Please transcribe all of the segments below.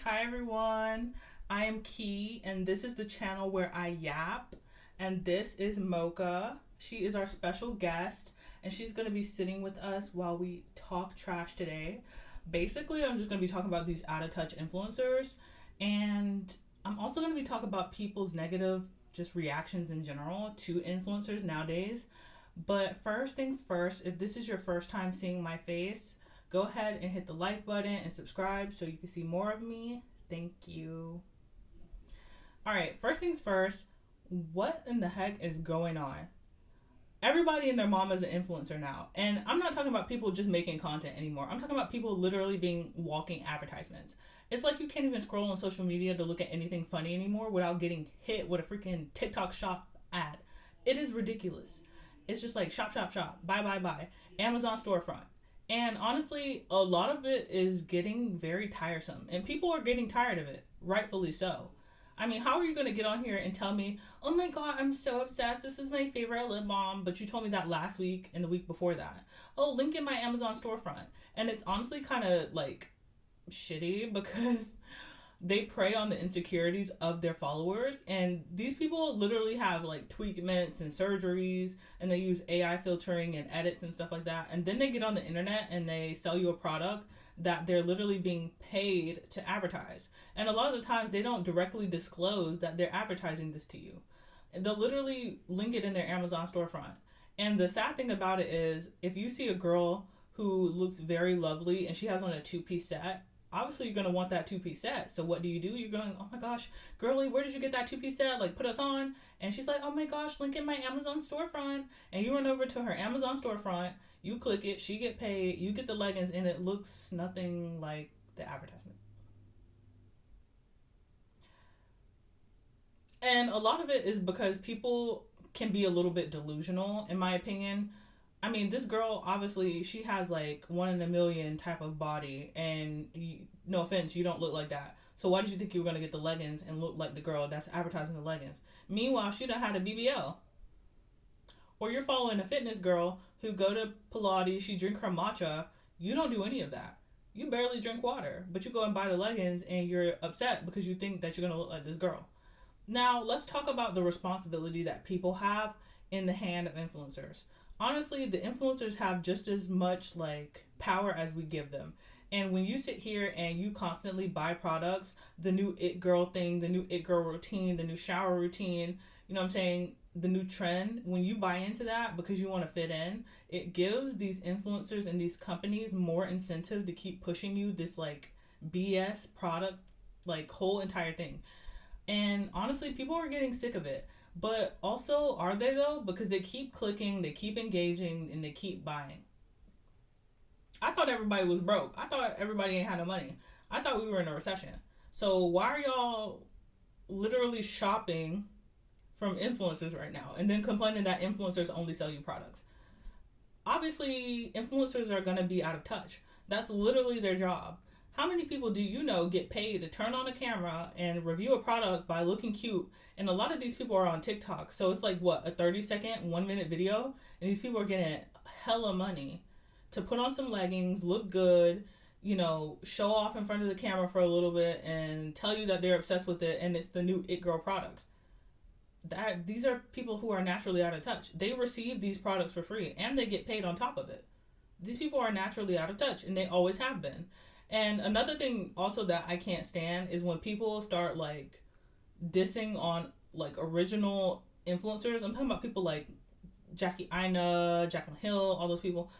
Hi everyone. I am Key, and this is the channel where I yap. And this is Mocha. She is our special guest, and she's going to be sitting with us while we talk trash today. Basically, I'm just going to be talking about these out of touch influencers, and I'm also going to be talking about people's negative just reactions in general to influencers nowadays. But first things first, if this is your first time seeing my face, go ahead and hit the like button and subscribe so you can see more of me. Thank you. All right, first things first, what in the heck is going on? Everybody and their mom is an influencer now. And I'm not talking about people just making content anymore. I'm talking about people literally being walking advertisements. It's like you can't even scroll on social media to look at anything funny anymore without getting hit with a freaking TikTok shop ad. It is ridiculous. It's just like shop, shop, shop, buy, buy, buy, Amazon storefront. And honestly, a lot of it is getting very tiresome. And people are getting tired of it, rightfully so. I mean, how are you going to get on here and tell me, oh my god, I'm so obsessed. This is my favorite lip balm. But you told me that last week and the week before that. Oh, link in my Amazon storefront. And it's honestly kind of like shitty because they prey on the insecurities of their followers, and these people literally have like tweakments and surgeries, and they use AI filtering and edits and stuff like that, and then they get on the internet and they sell you a product that they're literally being paid to advertise. And a lot of the times they don't directly disclose that they're advertising this to you. They'll literally link it in their Amazon storefront. And the sad thing about it is, if you see a girl who looks very lovely and she has on a two-piece set, obviously you're going to want that two-piece set. So what do? You're going, oh my gosh, girly, where did you get that two-piece set? Like, put us on. And she's like, oh my gosh, link in my Amazon storefront. And you run over to her Amazon storefront, you click it, she get paid, you get the leggings, and it looks nothing like the advertisement. And a lot of it is because people can be a little bit delusional, in my opinion. I mean, this girl, obviously, she has like one in a million type of body, and no offense, you don't look like that. So why did you think you were going to get the leggings and look like the girl that's advertising the leggings? Meanwhile, she done had a BBL. Or you're following a fitness girl who go to Pilates, she drink her matcha. You don't do any of that. You barely drink water, but you go and buy the leggings and you're upset because you think that you're going to look like this girl. Now, let's talk about the responsibility that people have in the hand of influencers. Honestly, the influencers have just as much like power as we give them. And when you sit here and you constantly buy products, the new it girl thing, the new it girl routine, the new shower routine, you know what I'm saying, the new trend, when you buy into that because you want to fit in, it gives these influencers and these companies more incentive to keep pushing you this like BS product, like whole entire thing. And honestly, people are getting sick of it. But also, are they though? Because they keep clicking, they keep engaging, and they keep buying. I thought everybody was broke. I thought everybody ain't had no money. I thought we were in a recession. So why are y'all literally shopping from influencers right now and then complaining that influencers only sell you products? Obviously, influencers are going to be out of touch. That's literally their job. How many people do you know get paid to turn on a camera and review a product by looking cute? And a lot of these people are on TikTok. So it's like, what, a 30-second, 1 minute video? And these people are getting hella money to put on some leggings, look good, show off in front of the camera for a little bit and tell you that they're obsessed with it and it's the new It Girl product. These are people who are naturally out of touch. They receive these products for free and they get paid on top of it. These people are naturally out of touch and they always have been. And another thing also that I can't stand is when people start like dissing on like original influencers. I'm talking about people like Jackie Ina, Jacqueline Hill, all those people.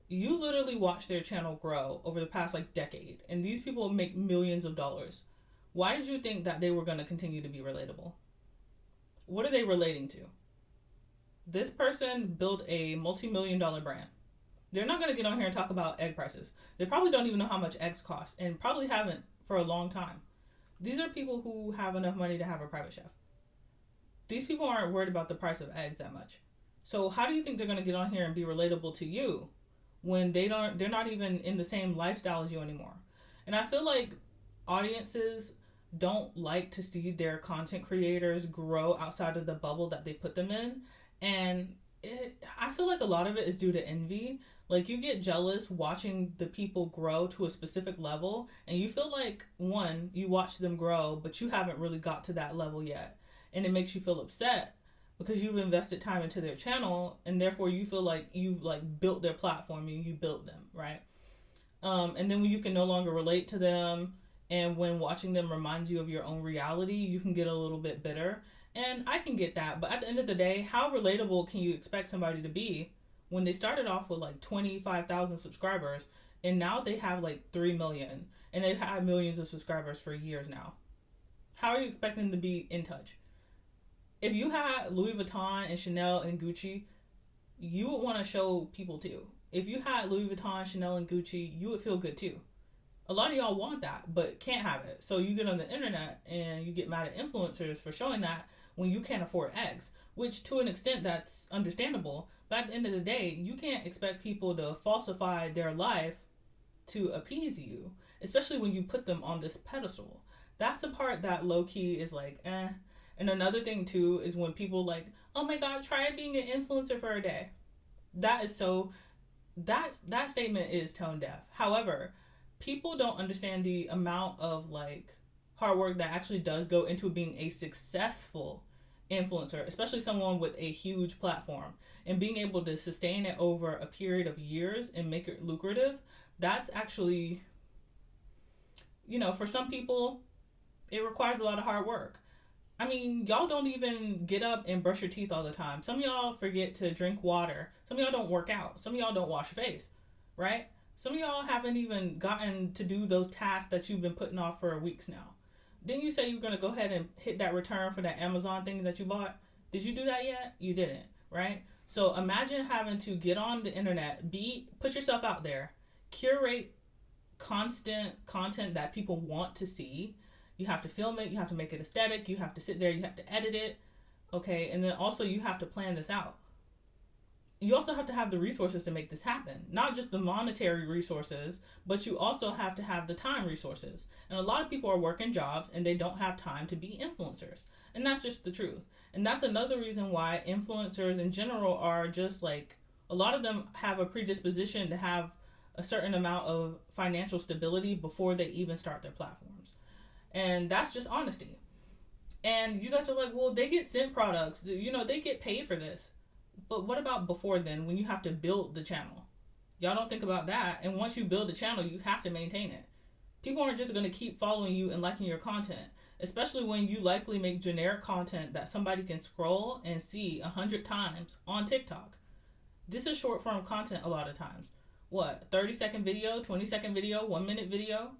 You literally watch their channel grow over the past like decade, and these people make millions of dollars. Why did you think that they were going to continue to be relatable? What are they relating to? This person built a multi-million-dollar brand. They're not going to get on here and talk about egg prices. They probably don't even know how much eggs cost and probably haven't for a long time. These are people who have enough money to have a private chef. These people aren't worried about the price of eggs that much. So how do you think they're going to get on here and be relatable to you when they're not even in the same lifestyle as you anymore? And I feel like audiences don't like to see their content creators grow outside of the bubble that they put them in. And I feel like a lot of it is due to envy. Like, you get jealous watching the people grow to a specific level, and you feel like, one, you watch them grow, but you haven't really got to that level yet. And it makes you feel upset because you've invested time into their channel, and therefore you feel like you've like built their platform and you built them, right? And then when you can no longer relate to them, and when watching them reminds you of your own reality, you can get a little bit bitter. And I can get that, but at the end of the day, how relatable can you expect somebody to be when they started off with like 25,000 subscribers and now they have like 3 million and they've had millions of subscribers for years now? How are you expecting them to be in touch? If you had Louis Vuitton and Chanel and Gucci, you would want to show people too. If you had Louis Vuitton, Chanel, and Gucci, you would feel good too. A lot of y'all want that, but can't have it. So you get on the internet and you get mad at influencers for showing that when you can't afford eggs, which to an extent that's understandable. But at the end of the day, you can't expect people to falsify their life to appease you, especially when you put them on this pedestal. That's the part that low key is like, eh. And another thing too is when people like, oh my god, try being an influencer for a day. That is so, that statement is tone deaf. However, people don't understand the amount of like hard work that actually does go into being a successful influencer, especially someone with a huge platform, and being able to sustain it over a period of years and make it lucrative. That's actually, for some people, it requires a lot of hard work. I mean, y'all don't even get up and brush your teeth all the time. Some of y'all forget to drink water. Some of y'all don't work out. Some of y'all don't wash your face, right? Some of y'all haven't even gotten to do those tasks that you've been putting off for weeks now. Didn't you say you were going to go ahead and hit that return for that Amazon thing that you bought? Did you do that yet? You didn't, right? So imagine having to get on the internet, put yourself out there, curate constant content that people want to see. You have to film it, you have to make it aesthetic, you have to sit there, you have to edit it, okay? And then also you have to plan this out. You also have to have the resources to make this happen. Not just the monetary resources, but you also have to have the time resources. And a lot of people are working jobs and they don't have time to be influencers. And that's just the truth. And that's another reason why influencers in general are just like, a lot of them have a predisposition to have a certain amount of financial stability before they even start their platforms. And that's just honesty. And you guys are like, well, they get sent products. They get paid for this. But what about before then, when you have to build the channel? Y'all don't think about that. And once you build the channel, you have to maintain it. People aren't just going to keep following you and liking your content, especially when you likely make generic content that somebody can scroll and see 100 times on TikTok. This is short form content a lot of times. What, 30-second video, 20-second video, 1-minute video?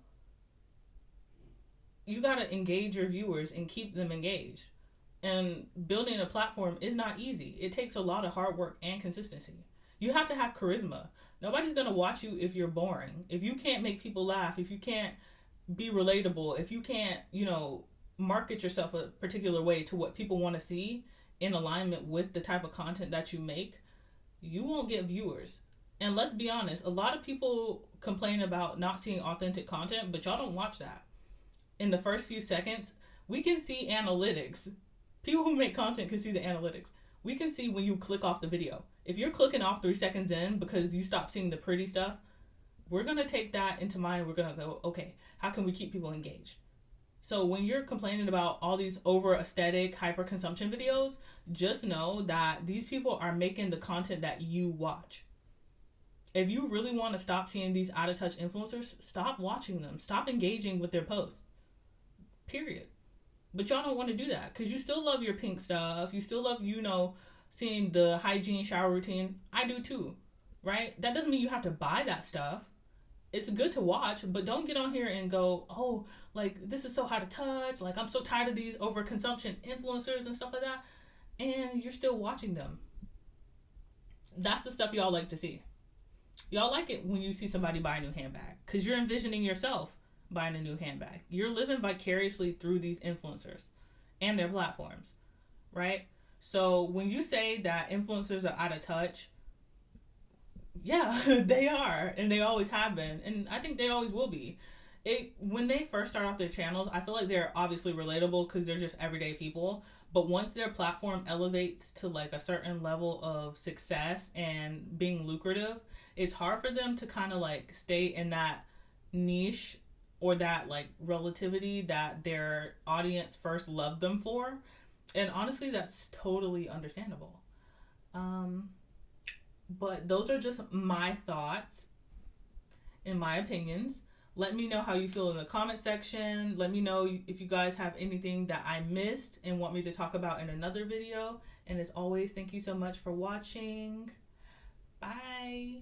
You got to engage your viewers and keep them engaged. And building a platform is not easy. It takes a lot of hard work and consistency. You have to have charisma. Nobody's going to watch you if you're boring. If you can't make people laugh, if you can't be relatable, if you can't, market yourself a particular way to what people want to see in alignment with the type of content that you make, you won't get viewers. And let's be honest, a lot of people complain about not seeing authentic content, but y'all don't watch that. In the first few seconds, we can see analytics. People who make content can see the analytics. We can see when you click off the video. If you're clicking off 3 seconds in because you stopped seeing the pretty stuff, we're going to take that into mind. We're going to go, okay, how can we keep people engaged? So when you're complaining about all these over aesthetic, hyper consumption videos, just know that these people are making the content that you watch. If you really want to stop seeing these out of touch influencers, stop watching them. Stop engaging with their posts. Period. But y'all don't want to do that because you still love your pink stuff. You still love, seeing the hygiene shower routine. I do too, right? That doesn't mean you have to buy that stuff. It's good to watch, but don't get on here and go, oh, like, this is so hard to touch. Like, I'm so tired of these overconsumption influencers and stuff like that. And you're still watching them. That's the stuff y'all like to see. Y'all like it when you see somebody buy a new handbag because you're envisioning yourself buying a new handbag. You're living vicariously through these influencers and their platforms, right? So when you say that influencers are out of touch, yeah, they are, and they always have been, and I think they always will be. When they first start off their channels, I feel like they're obviously relatable because they're just everyday people. But once their platform elevates to like a certain level of success and being lucrative, it's hard for them to kind of like stay in that niche or that like relativity that their audience first loved them for. And honestly, that's totally understandable. Um, but those are just my thoughts and my opinions. Let me know how you feel in the comment section. Let me know if you guys have anything that I missed and want me to talk about in another video. And as always, thank you so much for watching. Bye.